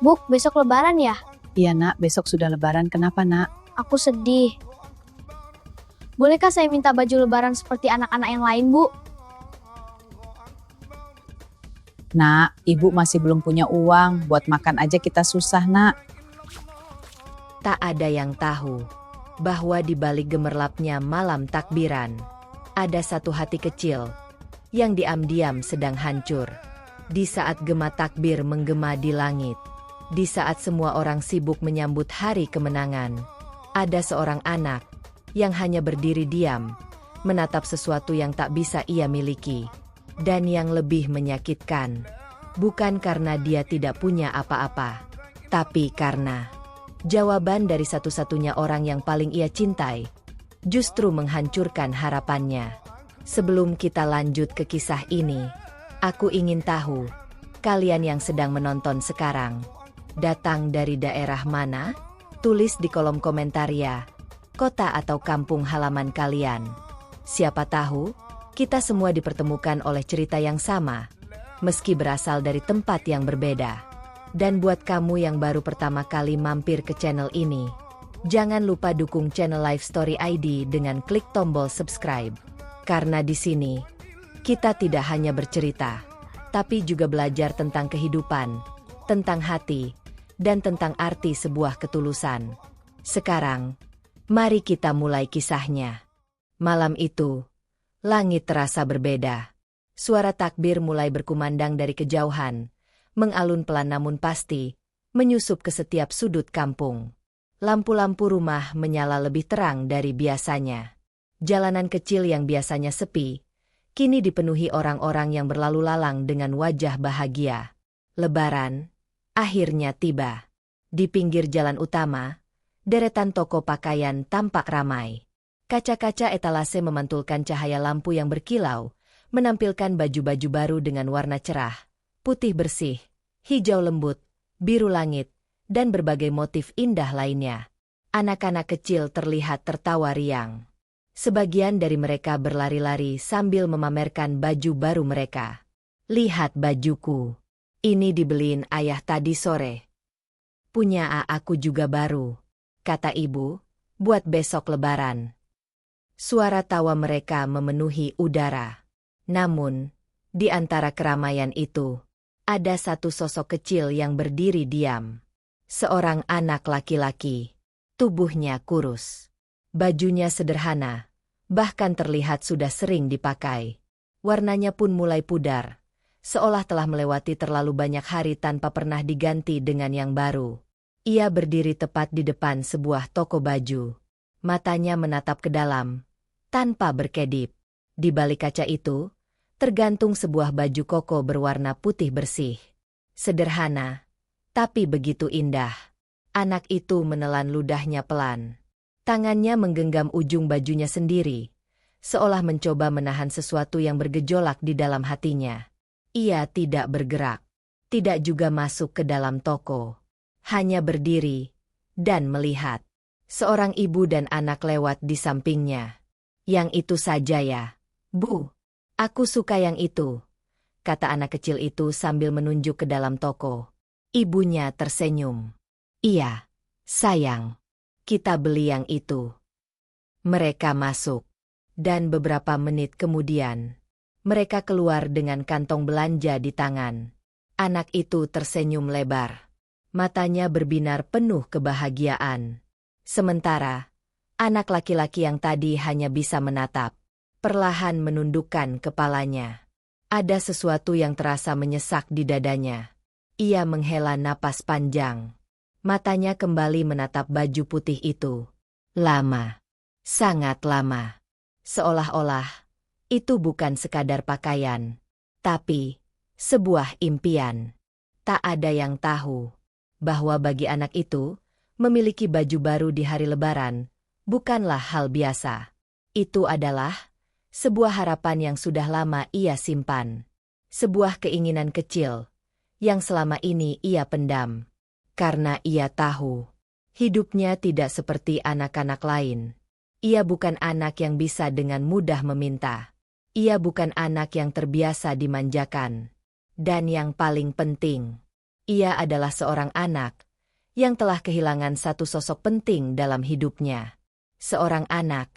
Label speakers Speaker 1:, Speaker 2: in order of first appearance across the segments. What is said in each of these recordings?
Speaker 1: Buk, besok lebaran ya?
Speaker 2: Iya nak, besok sudah lebaran. Kenapa nak?
Speaker 1: Aku sedih. Bolehkah saya minta baju lebaran seperti anak-anak yang lain, Bu?
Speaker 2: Nak, ibu masih belum punya uang. Buat makan aja kita susah nak.
Speaker 3: Tak ada yang tahu bahwa di balik gemerlapnya malam takbiran, ada satu hati kecil yang diam-diam sedang hancur. Di saat gema takbir menggema di langit, di saat semua orang sibuk menyambut hari kemenangan, ada seorang anak yang hanya berdiri diam, menatap sesuatu yang tak bisa ia miliki. Dan yang lebih menyakitkan, bukan karena dia tidak punya apa-apa, tapi karena jawaban dari satu-satunya orang yang paling ia cintai justru menghancurkan harapannya. Sebelum kita lanjut ke kisah ini, aku ingin tahu, kalian yang sedang menonton sekarang, datang dari daerah mana? Tulis di kolom komentar ya, kota atau kampung halaman kalian. Siapa tahu, kita semua dipertemukan oleh cerita yang sama, meski berasal dari tempat yang berbeda. Dan buat kamu yang baru pertama kali mampir ke channel ini, jangan lupa dukung channel Life Story ID dengan klik tombol subscribe. Karena di sini, kita tidak hanya bercerita, tapi juga belajar tentang kehidupan, tentang hati, dan tentang arti sebuah ketulusan. Sekarang, mari kita mulai kisahnya. Malam itu, langit terasa berbeda. Suara takbir mulai berkumandang dari kejauhan, mengalun pelan namun pasti, menyusup ke setiap sudut kampung. Lampu-lampu rumah menyala lebih terang dari biasanya. Jalanan kecil yang biasanya sepi, kini dipenuhi orang-orang yang berlalu lalang dengan wajah bahagia. Lebaran akhirnya tiba. Di pinggir jalan utama, deretan toko pakaian tampak ramai. Kaca-kaca etalase memantulkan cahaya lampu yang berkilau, menampilkan baju-baju baru dengan warna cerah, putih bersih, hijau lembut, biru langit, dan berbagai motif indah lainnya. Anak-anak kecil terlihat tertawa riang. Sebagian dari mereka berlari-lari sambil memamerkan baju baru mereka. Lihat bajuku. Ini dibeliin ayah tadi sore. Punya aku juga baru, kata ibu, buat besok lebaran. Suara tawa mereka memenuhi udara. Namun, di antara keramaian itu, ada satu sosok kecil yang berdiri diam. Seorang anak laki-laki. Tubuhnya kurus. Bajunya sederhana, bahkan terlihat sudah sering dipakai. Warnanya pun mulai pudar, seolah telah melewati terlalu banyak hari tanpa pernah diganti dengan yang baru. Ia berdiri tepat di depan sebuah toko baju. Matanya menatap ke dalam, tanpa berkedip. Di balik kaca itu, tergantung sebuah baju koko berwarna putih bersih. Sederhana, tapi begitu indah. Anak itu menelan ludahnya pelan. Tangannya menggenggam ujung bajunya sendiri, seolah mencoba menahan sesuatu yang bergejolak di dalam hatinya. Ia tidak bergerak, tidak juga masuk ke dalam toko. Hanya berdiri dan melihat. Seorang ibu dan anak lewat di sampingnya. Yang itu saja ya, Bu. Aku suka yang itu, kata anak kecil itu sambil menunjuk ke dalam toko. Ibunya tersenyum. Iya, sayang. Kita beli yang itu. Mereka masuk. Dan beberapa menit kemudian, mereka keluar dengan kantong belanja di tangan. Anak itu tersenyum lebar. Matanya berbinar penuh kebahagiaan. Sementara, anak laki-laki yang tadi hanya bisa menatap, perlahan menundukkan kepalanya. Ada sesuatu yang terasa menyesak di dadanya. Ia menghela napas panjang. Matanya kembali menatap baju putih itu. Lama. Sangat lama. Seolah-olah, itu bukan sekadar pakaian, tapi sebuah impian. Tak ada yang tahu bahwa bagi anak itu, memiliki baju baru di hari Lebaran bukanlah hal biasa. Itu adalah sebuah harapan yang sudah lama ia simpan. Sebuah keinginan kecil yang selama ini ia pendam. Karena ia tahu, hidupnya tidak seperti anak-anak lain. Ia bukan anak yang bisa dengan mudah meminta. Ia bukan anak yang terbiasa dimanjakan. Dan yang paling penting, Ia adalah seorang anak yang telah kehilangan satu sosok penting dalam hidupnya. Seorang anak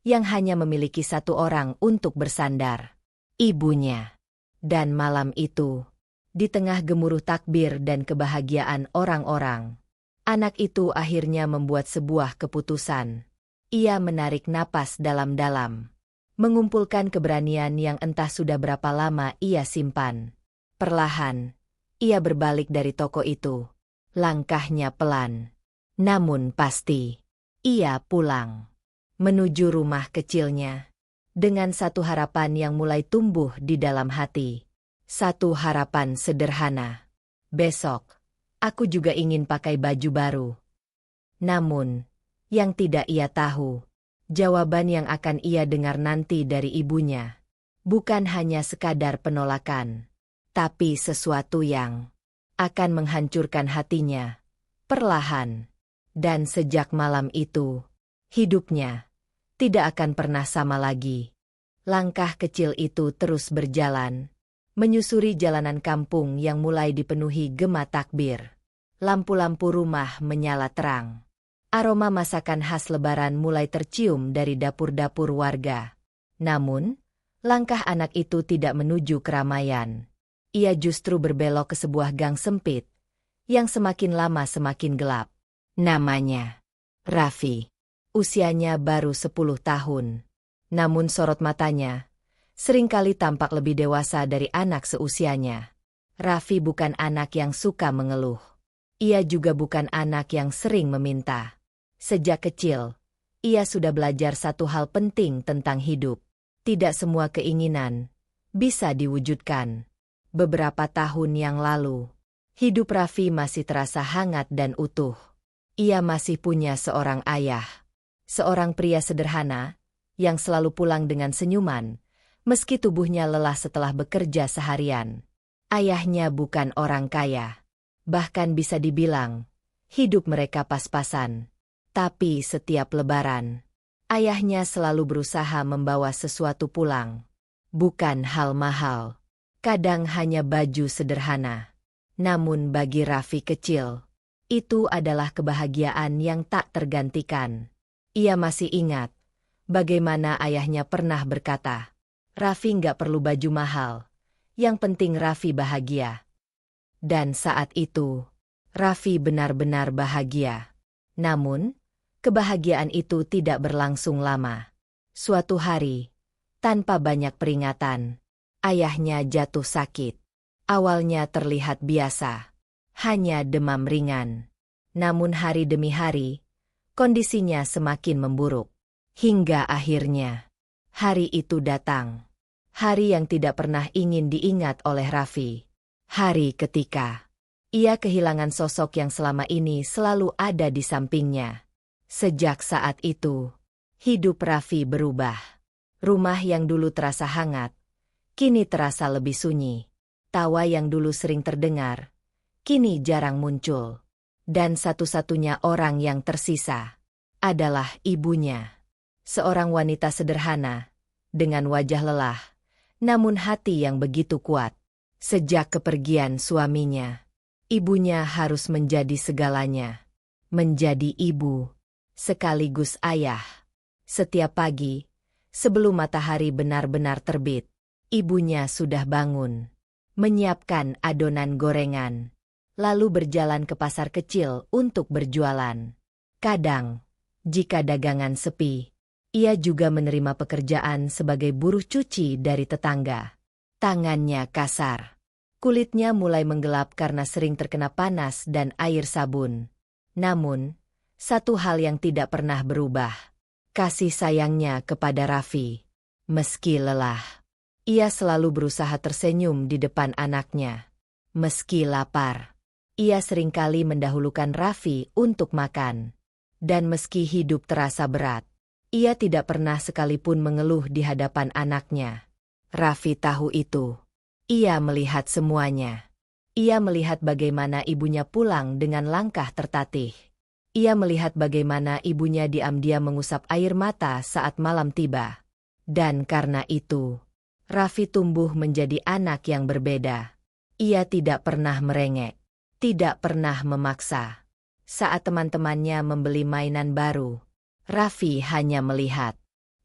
Speaker 3: yang hanya memiliki satu orang untuk bersandar, ibunya. Dan malam itu, di tengah gemuruh takbir dan kebahagiaan orang-orang, anak itu akhirnya membuat sebuah keputusan. Ia menarik napas dalam-dalam, mengumpulkan keberanian yang entah sudah berapa lama ia simpan. Perlahan, ia berbalik dari toko itu. Langkahnya pelan, namun pasti. Ia pulang menuju rumah kecilnya dengan satu harapan yang mulai tumbuh di dalam hati. Satu harapan sederhana. Besok, aku juga ingin pakai baju baru. Namun, yang tidak ia tahu, jawaban yang akan ia dengar nanti dari ibunya bukan hanya sekadar penolakan, tapi sesuatu yang akan menghancurkan hatinya perlahan. Dan sejak malam itu, hidupnya tidak akan pernah sama lagi. Langkah kecil itu terus berjalan, menyusuri jalanan kampung yang mulai dipenuhi gema takbir. Lampu-lampu rumah menyala terang. Aroma masakan khas Lebaran mulai tercium dari dapur-dapur warga. Namun, langkah anak itu tidak menuju keramaian. Ia justru berbelok ke sebuah gang sempit, yang semakin lama semakin gelap. Namanya Raffi. Usianya baru 10 tahun. Namun sorot matanya seringkali tampak lebih dewasa dari anak seusianya. Raffi bukan anak yang suka mengeluh. Ia juga bukan anak yang sering meminta. Sejak kecil, ia sudah belajar satu hal penting tentang hidup. Tidak semua keinginan bisa diwujudkan. Beberapa tahun yang lalu, hidup Raffi masih terasa hangat dan utuh. Ia masih punya seorang ayah. Seorang pria sederhana, yang selalu pulang dengan senyuman, meski tubuhnya lelah setelah bekerja seharian. Ayahnya bukan orang kaya. Bahkan bisa dibilang, hidup mereka pas-pasan. Tapi setiap Lebaran, ayahnya selalu berusaha membawa sesuatu pulang. Bukan hal mahal. Kadang hanya baju sederhana. Namun bagi Raffi kecil, itu adalah kebahagiaan yang tak tergantikan. Ia masih ingat bagaimana ayahnya pernah berkata, Raffi nggak perlu baju mahal, yang penting Raffi bahagia. Dan saat itu, Raffi benar-benar bahagia. Namun, kebahagiaan itu tidak berlangsung lama. Suatu hari, tanpa banyak peringatan, ayahnya jatuh sakit. Awalnya terlihat biasa, hanya demam ringan. Namun hari demi hari, kondisinya semakin memburuk. Hingga akhirnya, hari itu datang. Hari yang tidak pernah ingin diingat oleh Raffi. Hari ketika ia kehilangan sosok yang selama ini selalu ada di sampingnya. Sejak saat itu, hidup Raffi berubah. Rumah yang dulu terasa hangat, kini terasa lebih sunyi. Tawa yang dulu sering terdengar, kini jarang muncul. Dan satu-satunya orang yang tersisa adalah ibunya. Seorang wanita sederhana, dengan wajah lelah, namun hati yang begitu kuat. Sejak kepergian suaminya, ibunya harus menjadi segalanya. Menjadi ibu, sekaligus ayah. Setiap pagi, sebelum matahari benar-benar terbit, ibunya sudah bangun, menyiapkan adonan gorengan, lalu berjalan ke pasar kecil untuk berjualan. Kadang, jika dagangan sepi, ia juga menerima pekerjaan sebagai buruh cuci dari tetangga. Tangannya kasar. Kulitnya mulai menggelap karena sering terkena panas dan air sabun. Namun, satu hal yang tidak pernah berubah. Kasih sayangnya kepada Raffi. Meski lelah, ia selalu berusaha tersenyum di depan anaknya. Meski lapar, ia seringkali mendahulukan Raffi untuk makan. Dan meski hidup terasa berat, ia tidak pernah sekalipun mengeluh di hadapan anaknya. Raffi tahu itu. Ia melihat semuanya. Ia melihat bagaimana ibunya pulang dengan langkah tertatih. Ia melihat bagaimana ibunya diam-diam mengusap air mata saat malam tiba. Dan karena itu, Raffi tumbuh menjadi anak yang berbeda. Ia tidak pernah merengek, tidak pernah memaksa. Saat teman-temannya membeli mainan baru, Raffi hanya melihat.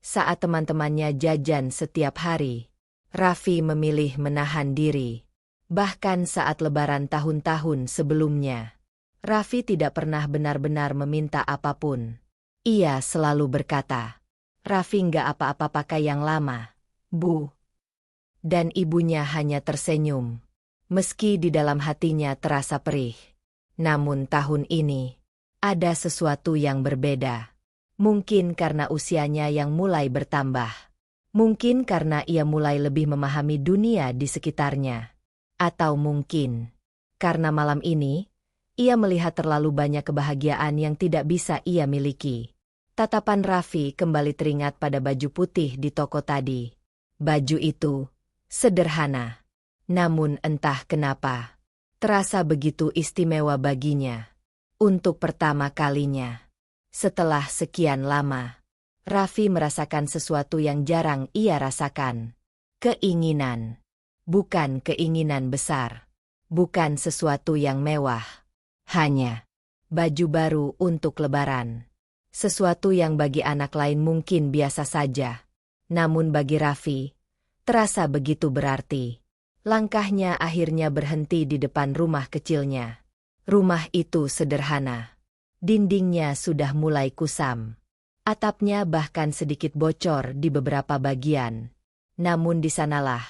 Speaker 3: Saat teman-temannya jajan setiap hari, Raffi memilih menahan diri. Bahkan saat lebaran tahun-tahun sebelumnya, Raffi tidak pernah benar-benar meminta apapun. Ia selalu berkata, "Raffi nggak apa-apa pakai yang lama, Bu." Dan ibunya hanya tersenyum. Meski di dalam hatinya terasa perih. Namun tahun ini, ada sesuatu yang berbeda. Mungkin karena usianya yang mulai bertambah. Mungkin karena ia mulai lebih memahami dunia di sekitarnya. Atau mungkin, karena malam ini, ia melihat terlalu banyak kebahagiaan yang tidak bisa ia miliki. Tatapan Raffi kembali teringat pada baju putih di toko tadi. Baju itu sederhana. Namun entah kenapa, terasa begitu istimewa baginya. Untuk pertama kalinya, setelah sekian lama, Raffi merasakan sesuatu yang jarang ia rasakan. Keinginan. Bukan keinginan besar. Bukan sesuatu yang mewah. Hanya baju baru untuk lebaran. Sesuatu yang bagi anak lain mungkin biasa saja. Namun bagi Raffi, terasa begitu berarti. Langkahnya akhirnya berhenti di depan rumah kecilnya. Rumah itu sederhana. Dindingnya sudah mulai kusam. Atapnya bahkan sedikit bocor di beberapa bagian. Namun di sanalah,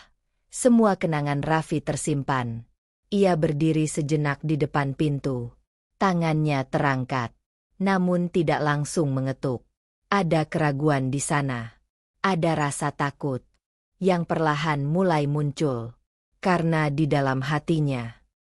Speaker 3: semua kenangan Raffi tersimpan. Ia berdiri sejenak di depan pintu. Tangannya terangkat, namun tidak langsung mengetuk. Ada keraguan di sana. Ada rasa takut yang perlahan mulai muncul. Karena di dalam hatinya,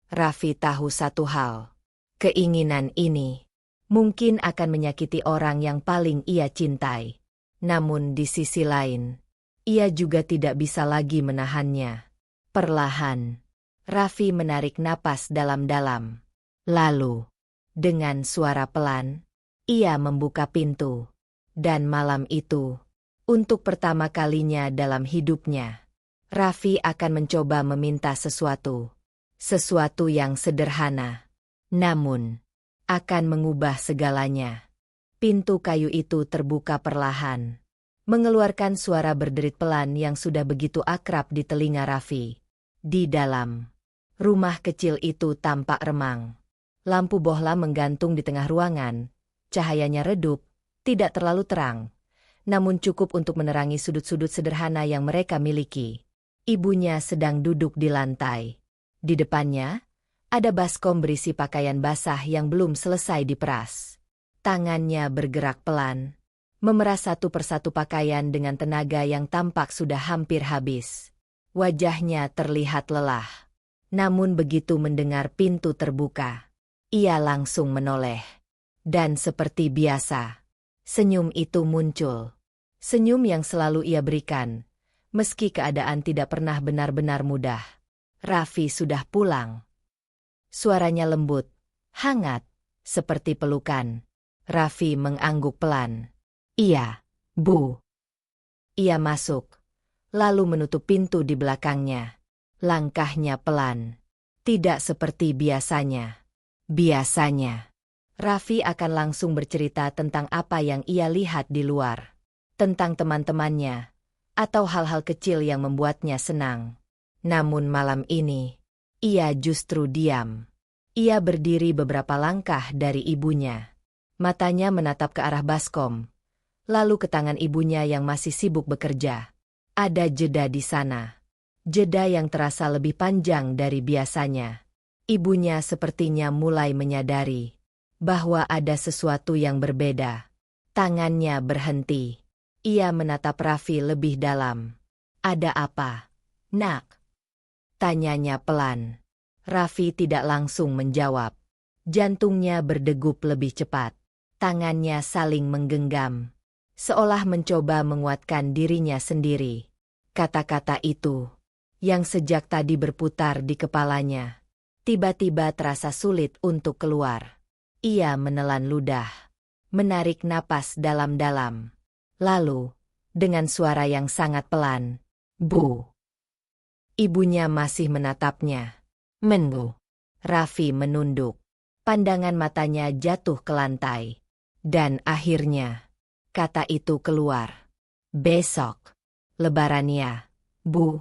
Speaker 3: Raffi tahu satu hal. Keinginan ini mungkin akan menyakiti orang yang paling ia cintai. Namun di sisi lain, ia juga tidak bisa lagi menahannya. Perlahan, Raffi menarik napas dalam-dalam. Lalu, dengan suara pelan, ia membuka pintu. Dan malam itu, untuk pertama kalinya dalam hidupnya, Raffi akan mencoba meminta sesuatu. Sesuatu yang sederhana. Namun, akan mengubah segalanya. Pintu kayu itu terbuka perlahan. Mengeluarkan suara berderit pelan yang sudah begitu akrab di telinga Raffi. Di dalam rumah kecil itu tampak remang. Lampu bohlam menggantung di tengah ruangan. Cahayanya redup, tidak terlalu terang. Namun cukup untuk menerangi sudut-sudut sederhana yang mereka miliki. Ibunya sedang duduk di lantai. Di depannya, ada baskom berisi pakaian basah yang belum selesai diperas. Tangannya bergerak pelan, memeras satu persatu pakaian dengan tenaga yang tampak sudah hampir habis. Wajahnya terlihat lelah. Namun begitu mendengar pintu terbuka, ia langsung menoleh. Dan seperti biasa, senyum itu muncul. Senyum yang selalu ia berikan. Meski keadaan tidak pernah benar-benar mudah. Raffi sudah pulang. Suaranya lembut, hangat, seperti pelukan. Raffi mengangguk pelan. "Iya, Bu." Ia masuk, lalu menutup pintu di belakangnya. Langkahnya pelan. Tidak seperti biasanya. Biasanya, Raffi akan langsung bercerita tentang apa yang ia lihat di luar. Tentang teman-temannya. Atau hal-hal kecil yang membuatnya senang. Namun malam ini, ia justru diam. Ia berdiri beberapa langkah dari ibunya. Matanya menatap ke arah baskom. Lalu ke tangan ibunya yang masih sibuk bekerja. Ada jeda di sana. Jeda yang terasa lebih panjang dari biasanya. Ibunya sepertinya mulai menyadari bahwa ada sesuatu yang berbeda. Tangannya berhenti. Ia menatap Raffi lebih dalam. "Ada apa, Nak?" Tanyanya pelan. Raffi tidak langsung menjawab. Jantungnya berdegup lebih cepat. Tangannya saling menggenggam. Seolah mencoba menguatkan dirinya sendiri. Kata-kata itu, yang sejak tadi berputar di kepalanya, tiba-tiba terasa sulit untuk keluar. Ia menelan ludah. Menarik napas dalam-dalam. Lalu, dengan suara yang sangat pelan, "Bu." Ibunya masih menatapnya. "Menbu." Raffi menunduk. Pandangan matanya jatuh ke lantai. Dan akhirnya, kata itu keluar. Besok. Lebaran ya, Bu.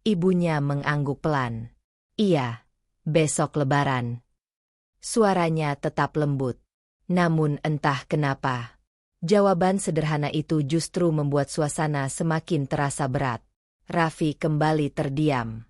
Speaker 3: Ibunya mengangguk pelan. Iya, besok lebaran. Suaranya tetap lembut. Namun entah kenapa, jawaban sederhana itu justru membuat suasana semakin terasa berat. Raffi kembali terdiam.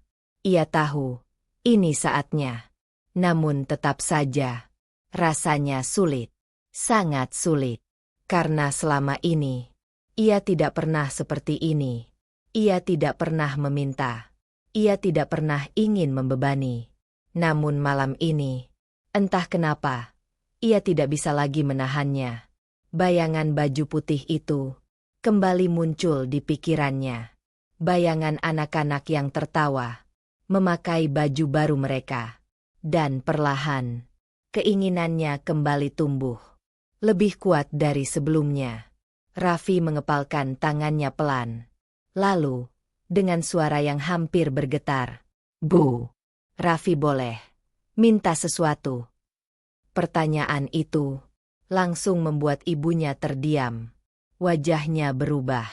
Speaker 3: Ia tahu, ini saatnya. Namun tetap saja, rasanya sulit. Sangat sulit. Karena selama ini, ia tidak pernah seperti ini. Ia tidak pernah meminta. Ia tidak pernah ingin membebani. Namun malam ini, entah kenapa, ia tidak bisa lagi menahannya. Bayangan baju putih itu kembali muncul di pikirannya. Bayangan anak-anak yang tertawa, memakai baju baru mereka. Dan perlahan, keinginannya kembali tumbuh. Lebih kuat dari sebelumnya. Raffi mengepalkan tangannya pelan. Lalu, dengan suara yang hampir bergetar. Bu, Raffi boleh minta sesuatu? Pertanyaan itu langsung membuat ibunya terdiam. Wajahnya berubah.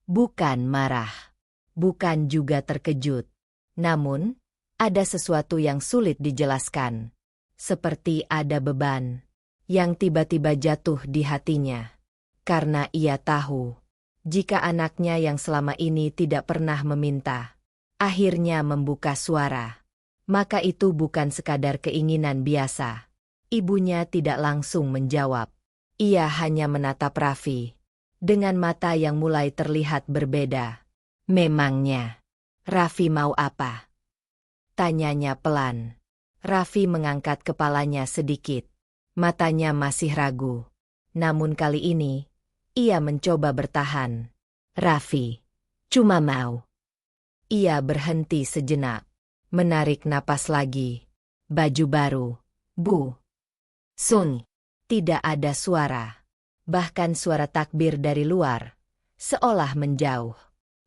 Speaker 3: Bukan marah. Bukan juga terkejut. Namun, ada sesuatu yang sulit dijelaskan. Seperti ada beban yang tiba-tiba jatuh di hatinya. Karena ia tahu, jika anaknya yang selama ini tidak pernah meminta, akhirnya membuka suara, maka itu bukan sekadar keinginan biasa. Ibunya tidak langsung menjawab. Ia hanya menatap Raffi dengan mata yang mulai terlihat berbeda. Memangnya, Raffi mau apa? Tanyanya pelan. Raffi mengangkat kepalanya sedikit. Matanya masih ragu. Namun kali ini, ia mencoba bertahan. Raffi, cuma mau. Ia berhenti sejenak. Menarik napas lagi. Baju baru. Bu. Sun. Tidak ada suara. Bahkan suara takbir dari luar. Seolah menjauh.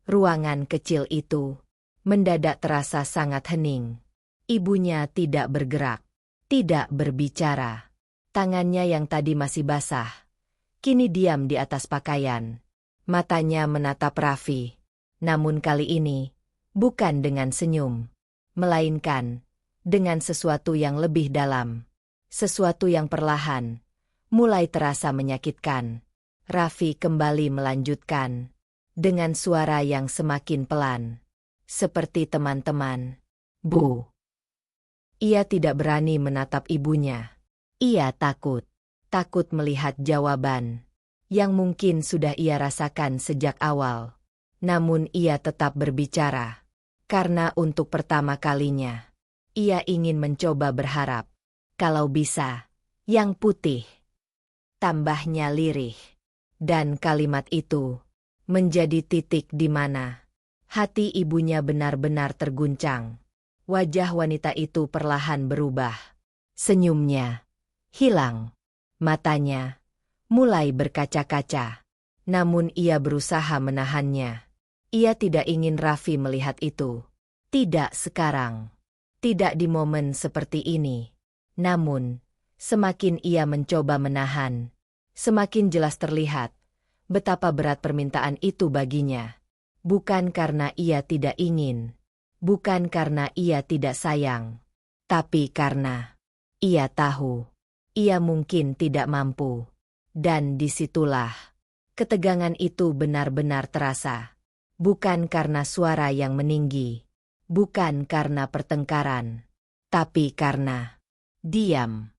Speaker 3: Ruangan kecil itu mendadak terasa sangat hening. Ibunya tidak bergerak, tidak berbicara. Tangannya yang tadi masih basah, kini diam di atas pakaian. Matanya menatap Raffi. Namun kali ini, bukan dengan senyum, melainkan dengan sesuatu yang lebih dalam. Sesuatu yang perlahan, mulai terasa menyakitkan. Raffi kembali melanjutkan, dengan suara yang semakin pelan. Seperti teman-teman. Bu. Ia tidak berani menatap ibunya. Ia takut. Takut melihat jawaban yang mungkin sudah ia rasakan sejak awal. Namun ia tetap berbicara. Karena untuk pertama kalinya, ia ingin mencoba berharap. Kalau bisa, yang putih. Tambahnya lirih. Dan kalimat itu menjadi titik di mana hati ibunya benar-benar terguncang. Wajah wanita itu perlahan berubah. Senyumnya hilang. Matanya mulai berkaca-kaca. Namun ia berusaha menahannya. Ia tidak ingin Raffi melihat itu. Tidak sekarang. Tidak di momen seperti ini. Namun, semakin ia mencoba menahan, semakin jelas terlihat betapa berat permintaan itu baginya. Bukan karena ia tidak ingin, bukan karena ia tidak sayang, tapi karena ia tahu ia mungkin tidak mampu. Dan disitulah ketegangan itu benar-benar terasa. Bukan karena suara yang meninggi, bukan karena pertengkaran, tapi karena diam.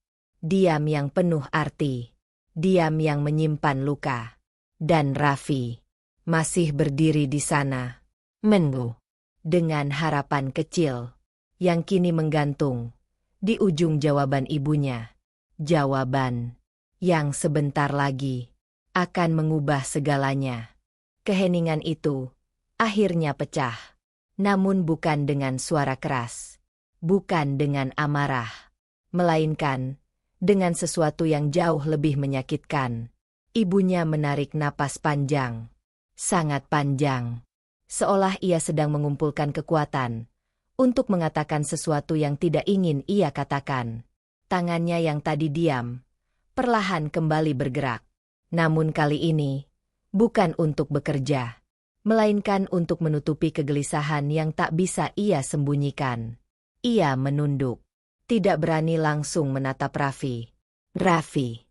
Speaker 3: Diam yang penuh arti, diam yang menyimpan luka. Dan Raffi masih berdiri di sana, menunggu, dengan harapan kecil yang kini menggantung di ujung jawaban ibunya. Jawaban yang sebentar lagi akan mengubah segalanya. Keheningan itu akhirnya pecah, namun bukan dengan suara keras, bukan dengan amarah, melainkan dengan sesuatu yang jauh lebih menyakitkan. Ibunya menarik napas panjang, sangat panjang, seolah ia sedang mengumpulkan kekuatan untuk mengatakan sesuatu yang tidak ingin ia katakan. Tangannya yang tadi diam, perlahan kembali bergerak. Namun kali ini, bukan untuk bekerja, melainkan untuk menutupi kegelisahan yang tak bisa ia sembunyikan. Ia menunduk, tidak berani langsung menatap Raffi. Raffi.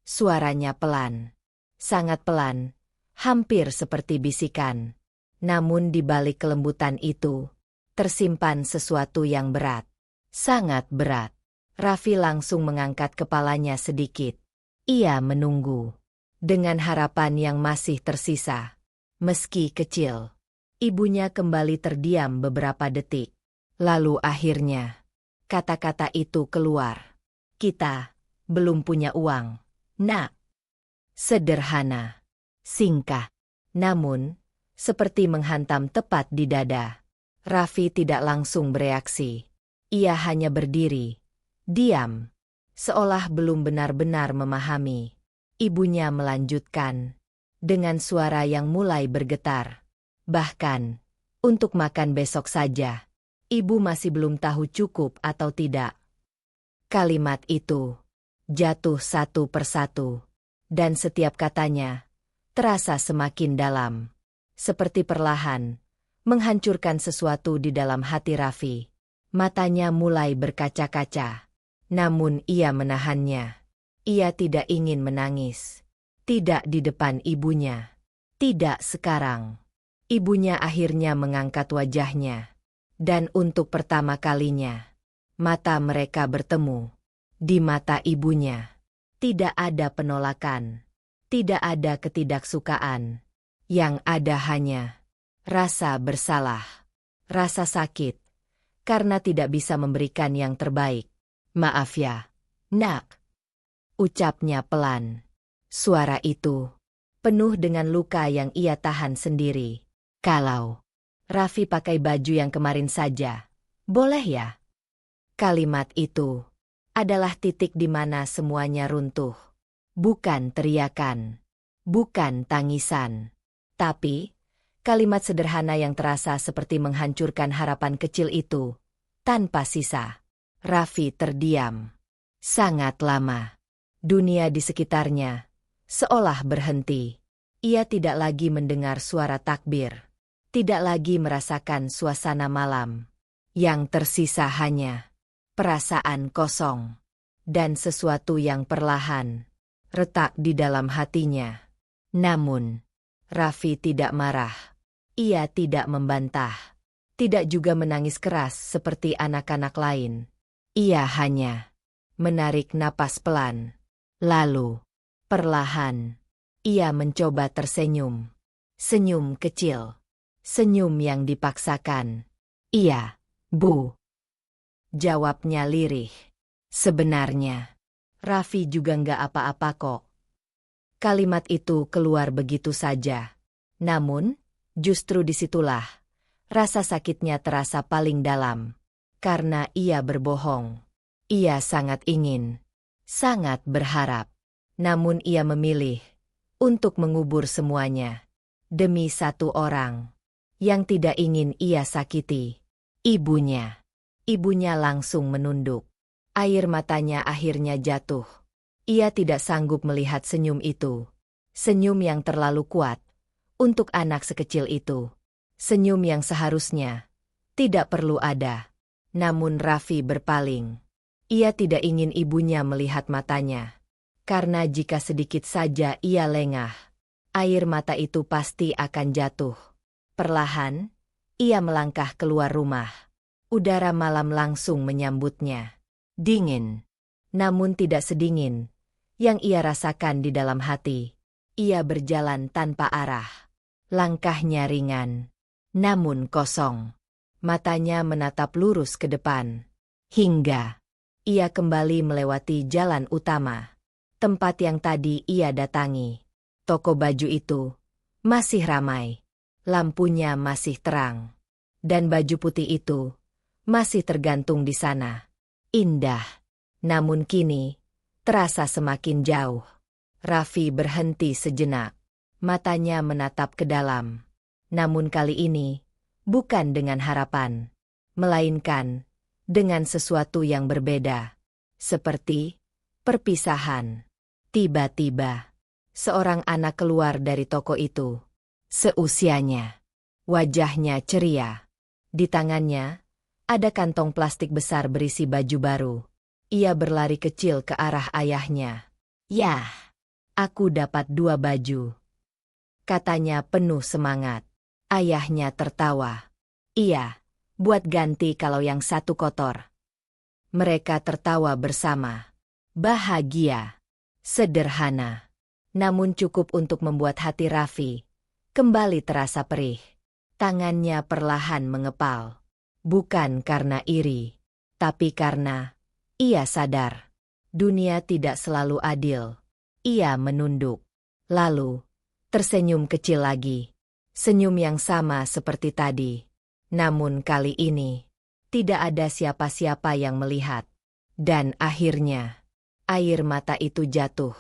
Speaker 3: Suaranya pelan, sangat pelan, hampir seperti bisikan. Namun di balik kelembutan itu, tersimpan sesuatu yang berat. Sangat berat. Raffi langsung mengangkat kepalanya sedikit. Ia menunggu. Dengan harapan yang masih tersisa. Meski kecil. Ibunya kembali terdiam beberapa detik. Lalu akhirnya, kata-kata itu keluar. Kita belum punya uang, Nak. Sederhana. Singkat. Namun, seperti menghantam tepat di dada. Raffi tidak langsung bereaksi. Ia hanya berdiri. Diam. Seolah belum benar-benar memahami. Ibunya melanjutkan. Dengan suara yang mulai bergetar. Bahkan, untuk makan besok saja. Ibu masih belum tahu cukup atau tidak. Kalimat itu jatuh satu persatu. Dan setiap katanya terasa semakin dalam. Seperti perlahan menghancurkan sesuatu di dalam hati Raffi. Matanya mulai berkaca-kaca. Namun ia menahannya. Ia tidak ingin menangis. Tidak di depan ibunya. Tidak sekarang. Ibunya akhirnya mengangkat wajahnya. Dan untuk pertama kalinya, mata mereka bertemu. Di mata ibunya, tidak ada penolakan. Tidak ada ketidaksukaan. Yang ada hanya rasa bersalah. Rasa sakit. Karena tidak bisa memberikan yang terbaik. Maaf ya, Nak. Ucapnya pelan. Suara itu penuh dengan luka yang ia tahan sendiri. Kalau Raffi pakai baju yang kemarin saja, boleh ya? Kalimat itu adalah titik di mana semuanya runtuh. Bukan teriakan, bukan tangisan, tapi kalimat sederhana yang terasa seperti menghancurkan harapan kecil itu, tanpa sisa. Raffi terdiam. Sangat lama. Dunia di sekitarnya seolah berhenti. Ia tidak lagi mendengar suara takbir. Tidak lagi merasakan suasana malam. Yang tersisa hanya perasaan kosong. Dan sesuatu yang perlahan retak di dalam hatinya. Namun, Raffi tidak marah. Ia tidak membantah. Tidak juga menangis keras seperti anak-anak lain. Ia hanya menarik napas pelan. Lalu, perlahan, ia mencoba tersenyum. Senyum kecil. Senyum yang dipaksakan. Iya, Bu. Jawabnya lirih. Sebenarnya, Raffi juga nggak apa-apa kok. Kalimat itu keluar begitu saja. Namun, justru disitulah rasa sakitnya terasa paling dalam. Karena ia berbohong. Ia sangat ingin. Sangat berharap. Namun ia memilih untuk mengubur semuanya. Demi satu orang yang tidak ingin ia sakiti. Ibunya. Ibunya langsung menunduk. Air matanya akhirnya jatuh. Ia tidak sanggup melihat senyum itu. Senyum yang terlalu kuat untuk anak sekecil itu. Senyum yang seharusnya tidak perlu ada. Namun Raffi berpaling. Ia tidak ingin ibunya melihat matanya. Karena jika sedikit saja ia lengah, air mata itu pasti akan jatuh. Perlahan, ia melangkah keluar rumah. Udara malam langsung menyambutnya. Dingin. Namun tidak sedingin yang ia rasakan di dalam hati. Ia berjalan tanpa arah. Langkahnya ringan. Namun kosong. Matanya menatap lurus ke depan. Hingga ia kembali melewati jalan utama. Tempat yang tadi ia datangi. Toko baju itu masih ramai. Lampunya masih terang. Dan baju putih itu masih tergantung di sana. Indah. Namun kini terasa semakin jauh. Raffi berhenti sejenak. Matanya menatap ke dalam. Namun kali ini bukan dengan harapan. melainkan dengan sesuatu yang berbeda, seperti perpisahan. Tiba-tiba, seorang anak keluar dari toko itu. Seusianya, wajahnya ceria. Di tangannya, ada kantong plastik besar berisi baju baru. Ia berlari kecil ke arah ayahnya. "Yah, aku dapat 2 baju," katanya penuh semangat. Ayahnya tertawa. "Iya, buat ganti kalau yang satu kotor." Mereka tertawa bersama. Bahagia. Sederhana. Namun cukup untuk membuat hati Raffi kembali terasa perih. Tangannya perlahan mengepal. Bukan karena iri, tapi karena ia sadar dunia tidak selalu adil. Ia menunduk. Lalu, tersenyum kecil lagi. Senyum yang sama seperti tadi. Namun kali ini, tidak ada siapa-siapa yang melihat. Dan akhirnya, air mata itu jatuh.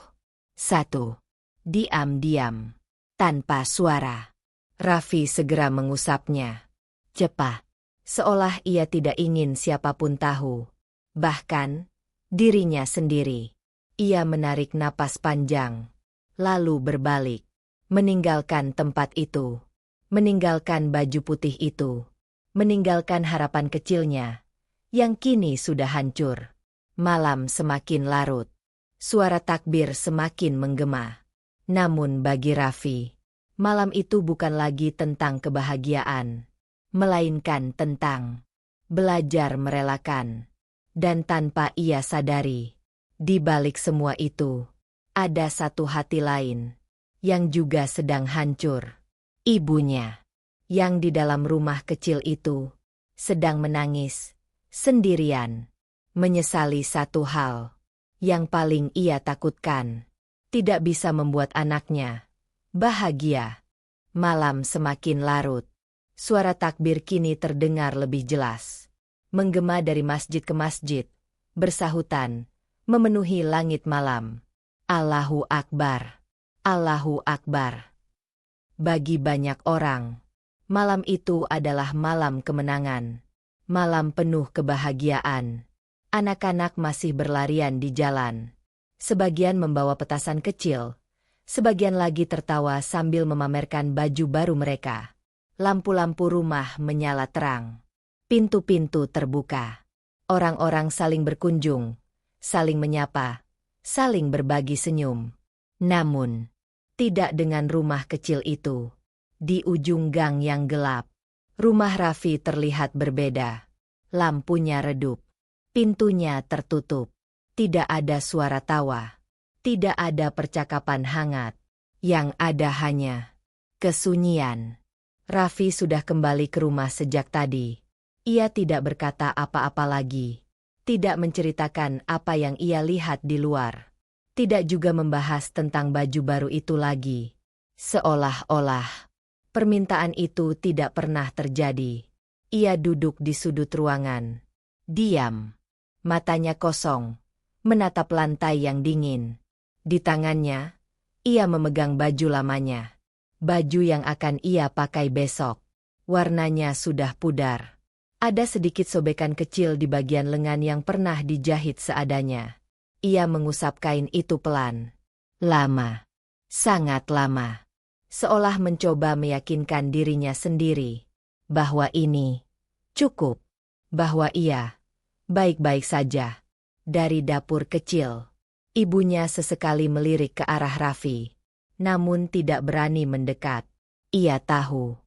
Speaker 3: Satu. Diam-diam. Tanpa suara. Raffi segera mengusapnya. Cepat. Seolah ia tidak ingin siapapun tahu. Bahkan, dirinya sendiri. Ia menarik napas panjang. Lalu berbalik. Meninggalkan tempat itu. Meninggalkan baju putih itu. Meninggalkan harapan kecilnya. Yang kini sudah hancur. Malam semakin larut. Suara takbir semakin menggema. Namun bagi Raffi, malam itu bukan lagi tentang kebahagiaan, melainkan tentang belajar merelakan. Dan tanpa ia sadari, di balik semua itu, ada satu hati lain yang juga sedang hancur. Ibunya, yang di dalam rumah kecil itu, sedang menangis sendirian, menyesali satu hal yang paling ia takutkan, tidak bisa membuat anaknya bahagia. Malam semakin larut. Suara takbir kini terdengar lebih jelas. Menggema dari masjid ke masjid, bersahutan, memenuhi langit malam. Allahu Akbar. Allahu Akbar. Bagi banyak orang, malam itu adalah malam kemenangan. Malam penuh kebahagiaan. Anak-anak masih berlarian di jalan. Sebagian membawa petasan kecil. Sebagian lagi tertawa sambil memamerkan baju baru mereka. Lampu-lampu rumah menyala terang. Pintu-pintu terbuka. Orang-orang saling berkunjung, saling menyapa, saling berbagi senyum. Namun, tidak dengan rumah kecil itu. Di ujung gang yang gelap, rumah Raffi terlihat berbeda. Lampunya redup. Pintunya tertutup. Tidak ada suara tawa. Tidak ada percakapan hangat. Yang ada hanya kesunyian. Raffi sudah kembali ke rumah sejak tadi. Ia tidak berkata apa-apa lagi. Tidak menceritakan apa yang ia lihat di luar. Tidak juga membahas tentang baju baru itu lagi. Seolah-olah permintaan itu tidak pernah terjadi. Ia duduk di sudut ruangan. Diam. Matanya kosong. Menatap lantai yang dingin. Di tangannya, ia memegang baju lamanya. Baju yang akan ia pakai besok. Warnanya sudah pudar. Ada sedikit sobekan kecil di bagian lengan yang pernah dijahit seadanya. Ia mengusap kain itu pelan. Lama. Sangat lama. Seolah mencoba meyakinkan dirinya sendiri. Bahwa ini cukup. Bahwa ia baik-baik saja. Dari dapur kecil, ibunya sesekali melirik ke arah Raffi. Namun tidak berani mendekat. Ia tahu.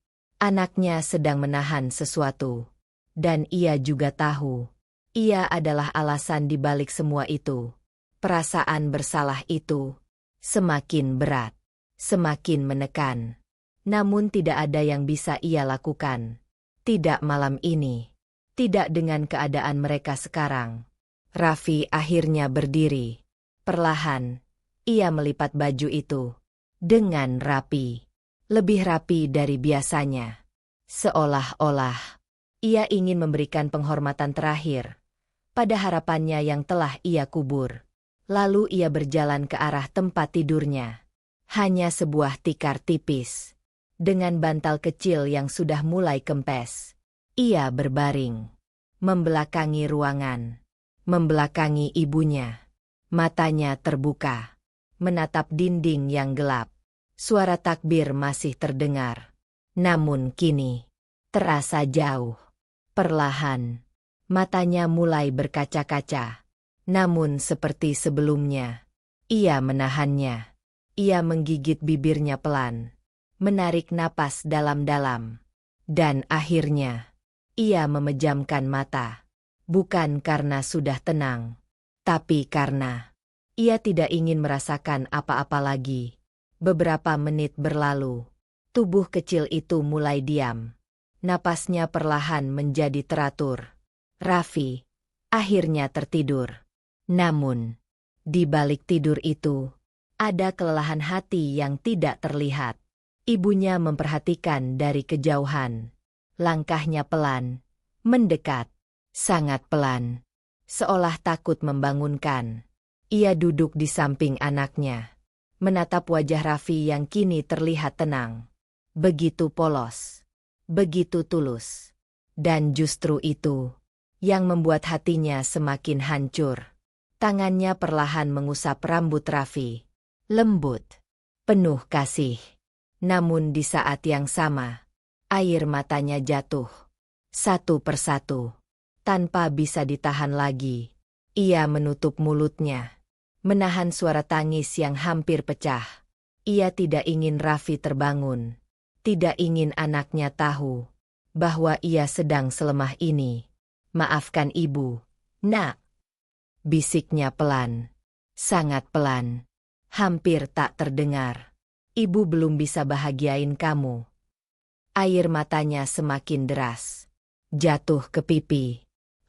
Speaker 3: Anaknya sedang menahan sesuatu. Dan ia juga tahu. Ia adalah alasan di balik semua itu. Perasaan bersalah itu semakin berat. Semakin menekan. Namun tidak ada yang bisa ia lakukan. Tidak malam ini. Tidak dengan keadaan mereka sekarang. Raffi akhirnya berdiri. Perlahan, ia melipat baju itu. Dengan rapi. Lebih rapi dari biasanya. Seolah-olah, ia ingin memberikan penghormatan terakhir pada harapannya yang telah ia kubur. Lalu ia berjalan ke arah tempat tidurnya. Hanya sebuah tikar tipis. Dengan bantal kecil yang sudah mulai kempes. Ia berbaring. membelakangi ruangan, membelakangi ibunya. Matanya terbuka, menatap dinding yang gelap. Suara takbir masih terdengar, namun kini terasa jauh. Perlahan, matanya mulai berkaca-kaca. Namun seperti sebelumnya, ia menahannya. Ia menggigit bibirnya pelan, menarik napas dalam-dalam. Dan akhirnya, ia memejamkan mata. Bukan karena sudah tenang, tapi karena ia tidak ingin merasakan apa-apa lagi. Beberapa menit berlalu, tubuh kecil itu mulai diam. Napasnya perlahan menjadi teratur. Raffi akhirnya tertidur. Namun, di balik tidur itu, ada kelelahan hati yang tidak terlihat. Ibunya memperhatikan dari kejauhan. Langkahnya pelan, mendekat, sangat pelan, seolah takut membangunkan. Ia duduk di samping anaknya, menatap wajah Raffi yang kini terlihat tenang. Begitu polos, begitu tulus. Dan justru itu yang membuat hatinya semakin hancur. Tangannya perlahan mengusap rambut Raffi. Lembut, penuh kasih. Namun di saat yang sama, air matanya jatuh. Satu persatu. Tanpa bisa ditahan lagi, ia menutup mulutnya, menahan suara tangis yang hampir pecah. Ia tidak ingin Raffi terbangun, tidak ingin anaknya tahu bahwa ia sedang selemah ini. "Maafkan ibu, Nak," bisiknya pelan, sangat pelan, hampir tak terdengar. "Ibu belum bisa bahagiain kamu." Air matanya semakin deras, jatuh ke pipi.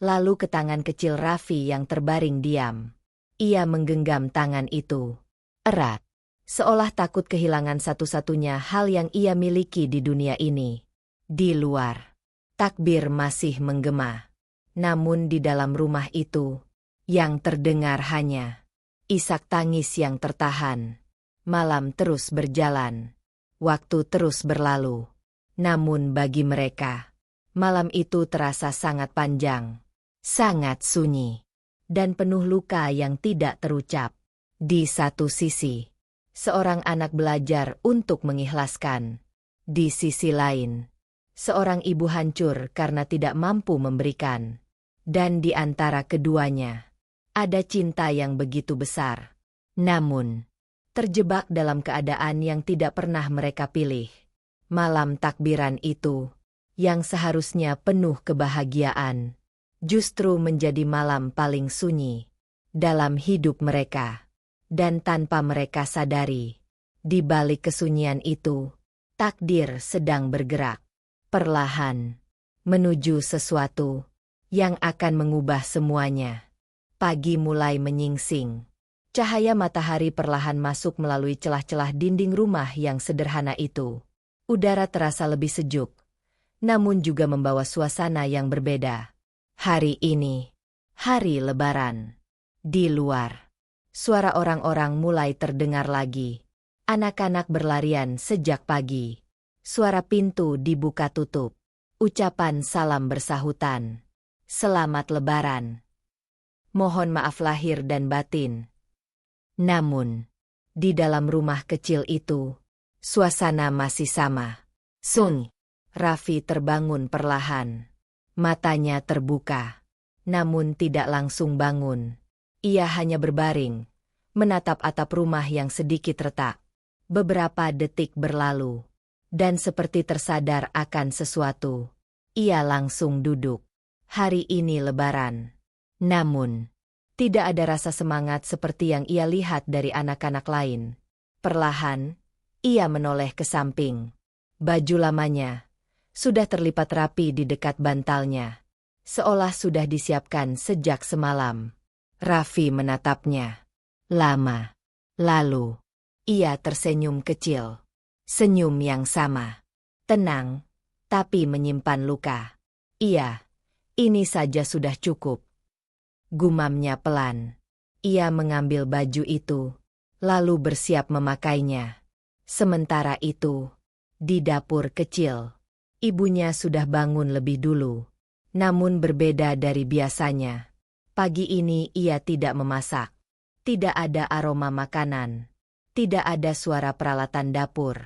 Speaker 3: Lalu ke tangan kecil Raffi yang terbaring diam. Ia menggenggam tangan itu erat, seolah takut kehilangan satu-satunya hal yang ia miliki di dunia ini. Di luar, takbir masih menggema. Namun di dalam rumah itu, yang terdengar hanya isak tangis yang tertahan. Malam terus berjalan, waktu terus berlalu. Namun bagi mereka, malam itu terasa sangat panjang. Sangat sunyi, dan penuh luka yang tidak terucap. Di satu sisi, seorang anak belajar untuk mengikhlaskan. Di sisi lain, seorang ibu hancur karena tidak mampu memberikan. Dan di antara keduanya, ada cinta yang begitu besar. Namun, terjebak dalam keadaan yang tidak pernah mereka pilih. Malam takbiran itu, yang seharusnya penuh kebahagiaan, justru menjadi malam paling sunyi dalam hidup mereka. Dan tanpa mereka sadari, di balik kesunyian itu, takdir sedang bergerak perlahan menuju sesuatu yang akan mengubah semuanya. Pagi mulai menyingsing. Cahaya matahari perlahan masuk melalui celah-celah dinding rumah yang sederhana itu. Udara terasa lebih sejuk, namun juga membawa suasana yang berbeda. Hari ini, hari Lebaran. Di luar, suara orang-orang mulai terdengar lagi. Anak-anak berlarian sejak pagi. Suara pintu dibuka tutup. Ucapan salam bersahutan. Selamat Lebaran. Mohon maaf lahir dan batin. Namun, di dalam rumah kecil itu, suasana masih sama. Sun. Raffi terbangun perlahan. Matanya terbuka, namun tidak langsung bangun. Ia hanya berbaring, menatap atap rumah yang sedikit retak. Beberapa detik berlalu, dan seperti tersadar akan sesuatu, ia langsung duduk. Hari ini Lebaran. Namun, tidak ada rasa semangat seperti yang ia lihat dari anak-anak lain. Perlahan, ia menoleh ke samping. Baju lamanya sudah terlipat rapi di dekat bantalnya, seolah sudah disiapkan sejak semalam. Raffi menatapnya lama. Lalu, ia tersenyum kecil. Senyum yang sama. Tenang, tapi menyimpan luka. "Iya, ini saja sudah cukup," gumamnya pelan. Ia mengambil baju itu, lalu bersiap memakainya. Sementara itu, di dapur kecil, ibunya sudah bangun lebih dulu. Namun berbeda dari biasanya. Pagi ini ia tidak memasak. Tidak ada aroma makanan. Tidak ada suara peralatan dapur.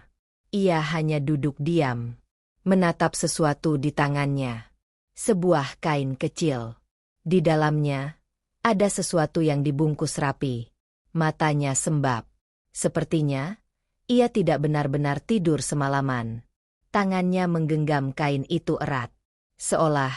Speaker 3: Ia hanya duduk diam, menatap sesuatu di tangannya. Sebuah kain kecil. Di dalamnya, ada sesuatu yang dibungkus rapi. Matanya sembab. Sepertinya, ia tidak benar-benar tidur semalaman. Tangannya menggenggam kain itu erat. Seolah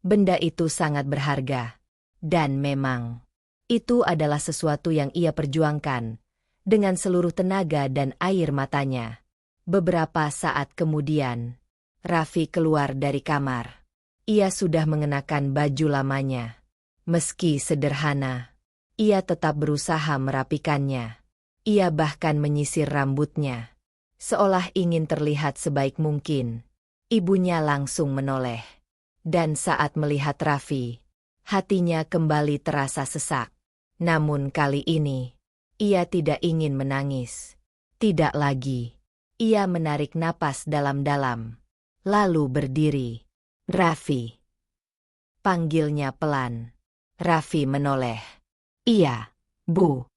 Speaker 3: benda itu sangat berharga. Dan memang, itu adalah sesuatu yang ia perjuangkan dengan seluruh tenaga dan air matanya. Beberapa saat kemudian, Raffi keluar dari kamar. Ia sudah mengenakan baju lamanya. Meski sederhana, ia tetap berusaha merapikannya. Ia bahkan menyisir rambutnya, seolah ingin terlihat sebaik mungkin. Ibunya langsung menoleh. Dan saat melihat Raffi, hatinya kembali terasa sesak. Namun kali ini, ia tidak ingin menangis. Tidak lagi. Ia menarik napas dalam-dalam. Lalu berdiri. Raffi. Panggilnya pelan. Raffi menoleh. Iya, Bu.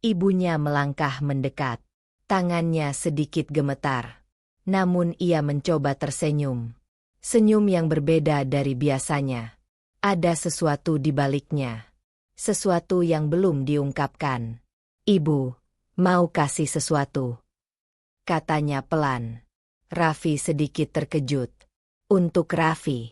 Speaker 3: Ibunya melangkah mendekat. Tangannya sedikit gemetar. Namun ia mencoba tersenyum. Senyum yang berbeda dari biasanya. Ada sesuatu di baliknya. Sesuatu yang belum diungkapkan. Ibu, mau kasih sesuatu? Katanya pelan. Raffi sedikit terkejut. Untuk Raffi.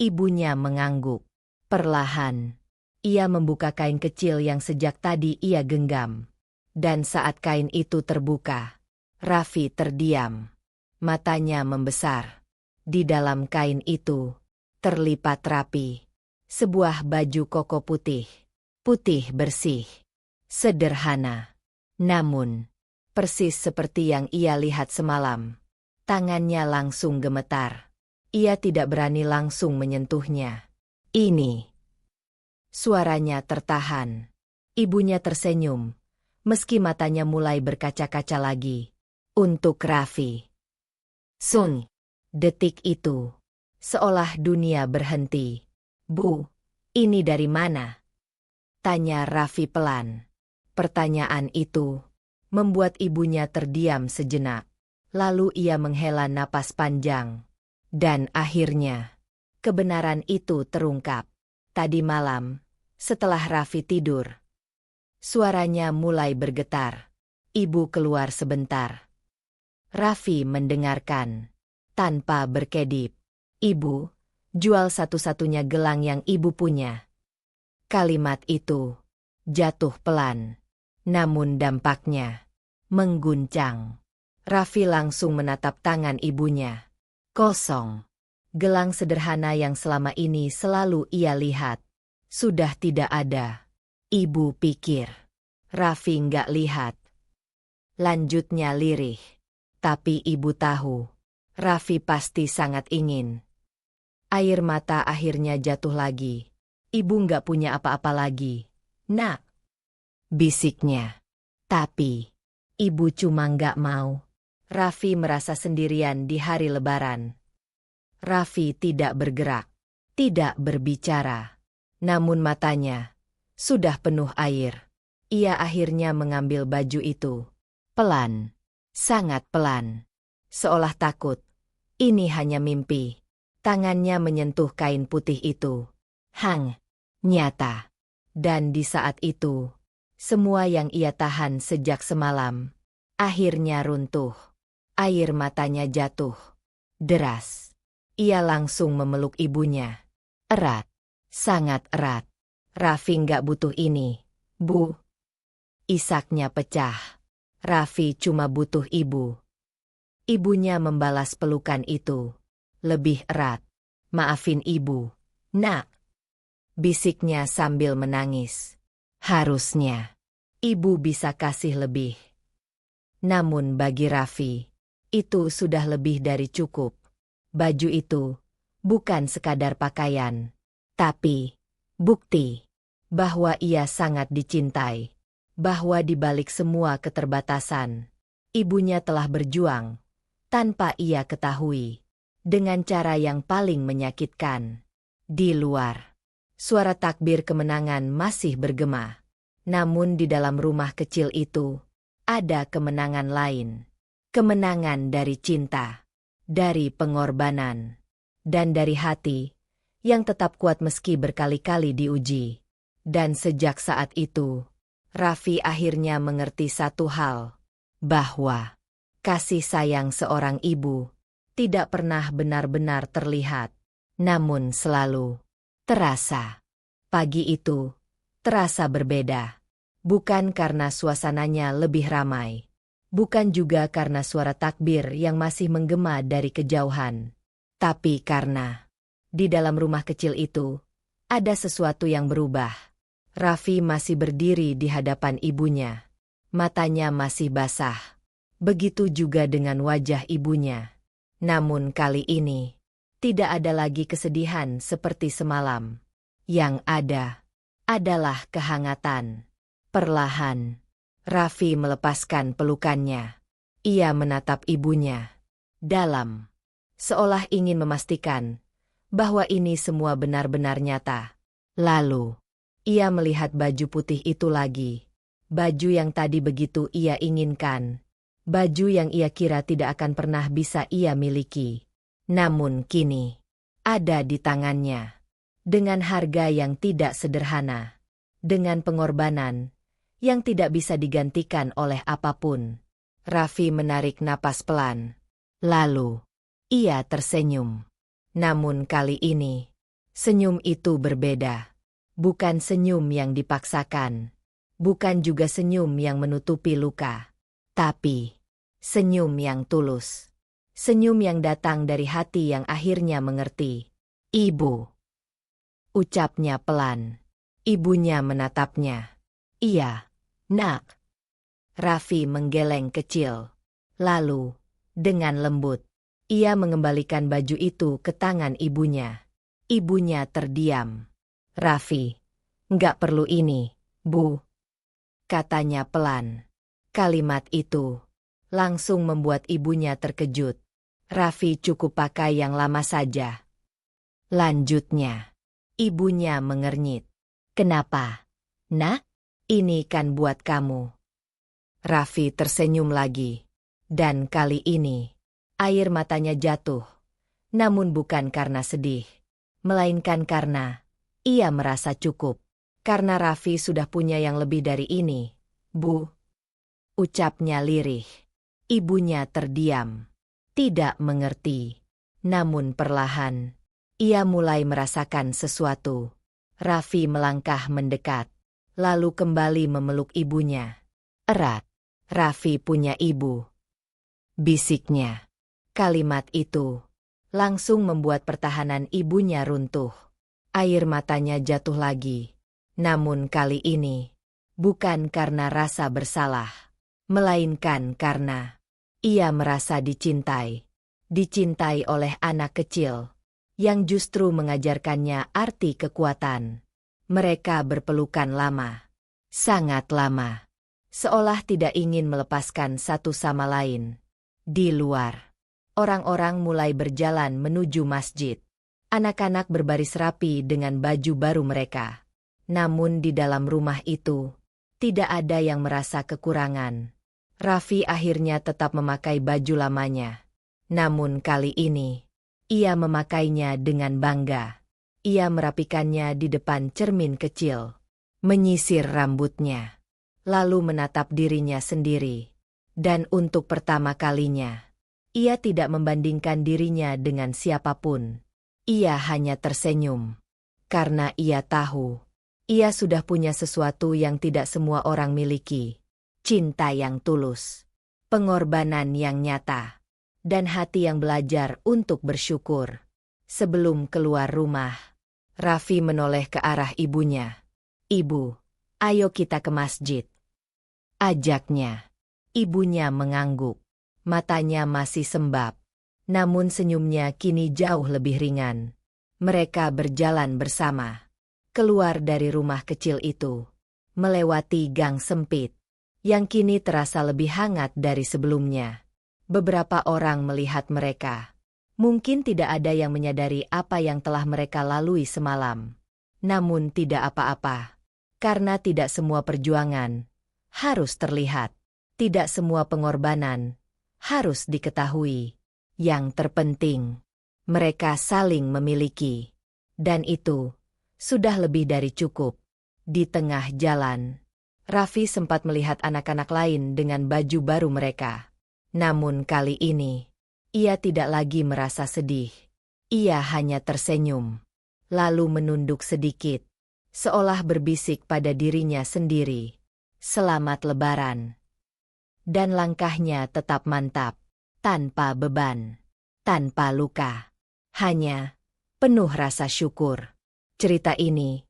Speaker 3: Ibunya mengangguk. Perlahan, ia membuka kain kecil yang sejak tadi ia genggam. Dan saat kain itu terbuka, Raffi terdiam. Matanya membesar. Di dalam kain itu, terlipat rapi. Sebuah baju koko putih. Putih bersih. Sederhana. Namun, persis seperti yang ia lihat semalam. Tangannya langsung gemetar. Ia tidak berani langsung menyentuhnya. Ini. Suaranya tertahan. Ibunya tersenyum, meski matanya mulai berkaca-kaca lagi. Untuk Raffi. Sun. Detik itu, seolah dunia berhenti. Bu, ini dari mana? Tanya Raffi pelan. Pertanyaan itu membuat ibunya terdiam sejenak. Lalu ia menghela napas panjang. Dan akhirnya, kebenaran itu terungkap. Tadi malam, setelah Raffi tidur, suaranya mulai bergetar. Ibu keluar sebentar. Raffi mendengarkan. Tanpa berkedip. Ibu, jual satu-satunya gelang yang ibu punya. Kalimat itu jatuh pelan. Namun dampaknya mengguncang. Raffi langsung menatap tangan ibunya. Kosong. Gelang sederhana yang selama ini selalu ia lihat. Sudah tidak ada. Ibu pikir. Raffi nggak lihat. Lanjutnya lirih. Tapi ibu tahu. Raffi pasti sangat ingin. Air mata akhirnya jatuh lagi. Ibu nggak punya apa-apa lagi. Nak. Bisiknya. Tapi, ibu cuma nggak mau. Raffi merasa sendirian di hari Lebaran. Raffi tidak bergerak. Tidak berbicara. Namun matanya sudah penuh air. Ia akhirnya mengambil baju itu. Pelan. Sangat pelan. Seolah takut. Ini hanya mimpi. Tangannya menyentuh kain putih itu. Hang. Nyata. Dan di saat itu, semua yang ia tahan sejak semalam, akhirnya runtuh. Air matanya jatuh. Deras. Ia langsung memeluk ibunya. Erat. Sangat erat. Raffi nggak butuh ini, Bu. Isaknya pecah. Raffi cuma butuh ibu. Ibunya membalas pelukan itu. Lebih erat. Maafin ibu, Nak. Bisiknya sambil menangis. Harusnya ibu bisa kasih lebih. Namun bagi Raffi, itu sudah lebih dari cukup. Baju itu bukan sekadar pakaian, tapi bukti bahwa ia sangat dicintai. Bahwa di balik semua keterbatasan, ibunya telah berjuang tanpa ia ketahui. dengan cara yang paling menyakitkan. Di luar, suara takbir kemenangan masih bergema. Namun di dalam rumah kecil itu, ada kemenangan lain. Kemenangan dari cinta, dari pengorbanan, dan dari hati yang tetap kuat meski berkali-kali diuji. Dan sejak saat itu, Raffi akhirnya mengerti satu hal, bahwa kasih sayang seorang ibu tidak pernah benar-benar terlihat, namun selalu terasa. Pagi itu terasa berbeda, bukan karena suasananya lebih ramai, bukan juga karena suara takbir yang masih menggema dari kejauhan, tapi karena di dalam rumah kecil itu ada sesuatu yang berubah. Raffi masih berdiri di hadapan ibunya. Matanya masih basah. Begitu juga dengan wajah ibunya. Namun kali ini, tidak ada lagi kesedihan seperti semalam. Yang ada adalah kehangatan. Perlahan, Raffi melepaskan pelukannya. Ia menatap ibunya dalam, seolah ingin memastikan bahwa ini semua benar-benar nyata. Lalu, ia melihat baju putih itu lagi. Baju yang tadi begitu ia inginkan. Baju yang ia kira tidak akan pernah bisa ia miliki. Namun kini, ada di tangannya. Dengan harga yang tidak sederhana. Dengan pengorbanan yang tidak bisa digantikan oleh apapun. Raffi menarik napas pelan. Lalu, ia tersenyum. Namun kali ini, senyum itu berbeda. Bukan senyum yang dipaksakan. Bukan juga senyum yang menutupi luka. Tapi, senyum yang tulus. Senyum yang datang dari hati yang akhirnya mengerti. Ibu. Ucapnya pelan. Ibunya menatapnya. Iya, nak. Raffi menggeleng kecil. Lalu, dengan lembut, ia mengembalikan baju itu ke tangan ibunya. Ibunya terdiam. Raffi, nggak perlu ini, Bu. Katanya pelan. Kalimat itu langsung membuat ibunya terkejut. Raffi cukup pakai yang lama saja. Lanjutnya, ibunya mengernyit. Kenapa? Nak, ini kan buat kamu. Raffi tersenyum lagi. Dan kali ini, air matanya jatuh. Namun bukan karena sedih. Melainkan karena ia merasa cukup. Karena Raffi sudah punya yang lebih dari ini, Bu. Ucapnya lirih. Ibunya terdiam. Tidak mengerti. Namun perlahan, ia mulai merasakan sesuatu. Raffi melangkah mendekat. Lalu kembali memeluk ibunya. Erat. Raffi punya ibu. Bisiknya. Kalimat itu langsung membuat pertahanan ibunya runtuh. Air matanya jatuh lagi. Namun kali ini, bukan karena rasa bersalah, melainkan karena ia merasa dicintai. Dicintai oleh anak kecil, yang justru mengajarkannya arti kekuatan. Mereka berpelukan lama, sangat lama, seolah tidak ingin melepaskan satu sama lain. Di luar, orang-orang mulai berjalan menuju masjid. Anak-anak berbaris rapi dengan baju baru mereka. Namun di dalam rumah itu, tidak ada yang merasa kekurangan. Raffi akhirnya tetap memakai baju lamanya. Namun kali ini, ia memakainya dengan bangga. Ia merapikannya di depan cermin kecil. Menyisir rambutnya. Lalu menatap dirinya sendiri. Dan untuk pertama kalinya, ia tidak membandingkan dirinya dengan siapapun. Ia hanya tersenyum. Karena ia tahu, ia sudah punya sesuatu yang tidak semua orang miliki. Cinta yang tulus, pengorbanan yang nyata, dan hati yang belajar untuk bersyukur. Sebelum keluar rumah, Raffi menoleh ke arah ibunya. Ibu, ayo kita ke masjid. Ajaknya. Ibunya mengangguk. Matanya masih sembab. Namun senyumnya kini jauh lebih ringan. Mereka berjalan bersama. Keluar dari rumah kecil itu. Melewati gang sempit. Yang kini terasa lebih hangat dari sebelumnya. Beberapa orang melihat mereka. Mungkin tidak ada yang menyadari apa yang telah mereka lalui semalam. Namun tidak apa-apa. Karena tidak semua perjuangan harus terlihat. Tidak semua pengorbanan harus diketahui. Yang terpenting, mereka saling memiliki. Dan itu sudah lebih dari cukup. Di tengah jalan, Raffi sempat melihat anak-anak lain dengan baju baru mereka. Namun kali ini, ia tidak lagi merasa sedih. Ia hanya tersenyum, lalu menunduk sedikit, seolah berbisik pada dirinya sendiri, "Selamat Lebaran." Dan langkahnya tetap mantap, tanpa beban, tanpa luka, hanya penuh rasa syukur. Cerita ini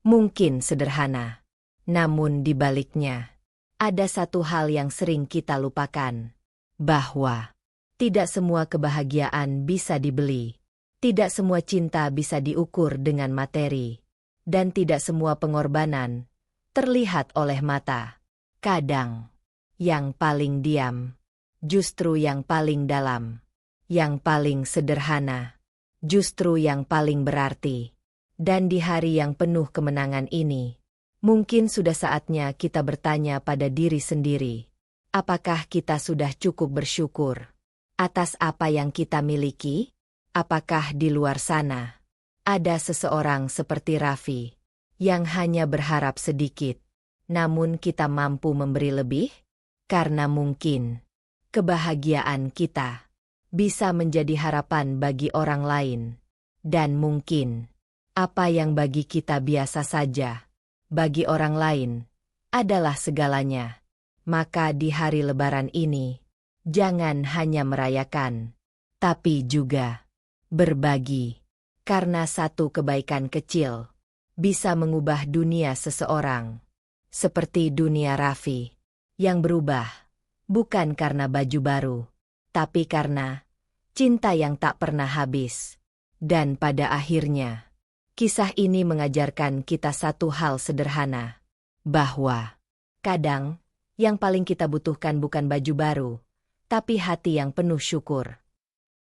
Speaker 3: mungkin sederhana, namun di baliknya ada satu hal yang sering kita lupakan, bahwa tidak semua kebahagiaan bisa dibeli, tidak semua cinta bisa diukur dengan materi, dan tidak semua pengorbanan terlihat oleh mata. Kadang, yang paling diam, justru yang paling dalam, yang paling sederhana, justru yang paling berarti. Dan di hari yang penuh kemenangan ini, mungkin sudah saatnya kita bertanya pada diri sendiri, apakah kita sudah cukup bersyukur atas apa yang kita miliki? Apakah di luar sana ada seseorang seperti Raffi yang hanya berharap sedikit, namun kita mampu memberi lebih? Karena mungkin kebahagiaan kita bisa menjadi harapan bagi orang lain, dan mungkin apa yang bagi kita biasa saja, bagi orang lain adalah segalanya. Maka di hari Lebaran ini, jangan hanya merayakan, tapi juga berbagi. Karena satu kebaikan kecil bisa mengubah dunia seseorang. Seperti dunia Raffi, yang berubah bukan karena baju baru, tapi karena cinta yang tak pernah habis. Dan pada akhirnya, kisah ini mengajarkan kita satu hal sederhana, bahwa kadang yang paling kita butuhkan bukan baju baru, tapi hati yang penuh syukur.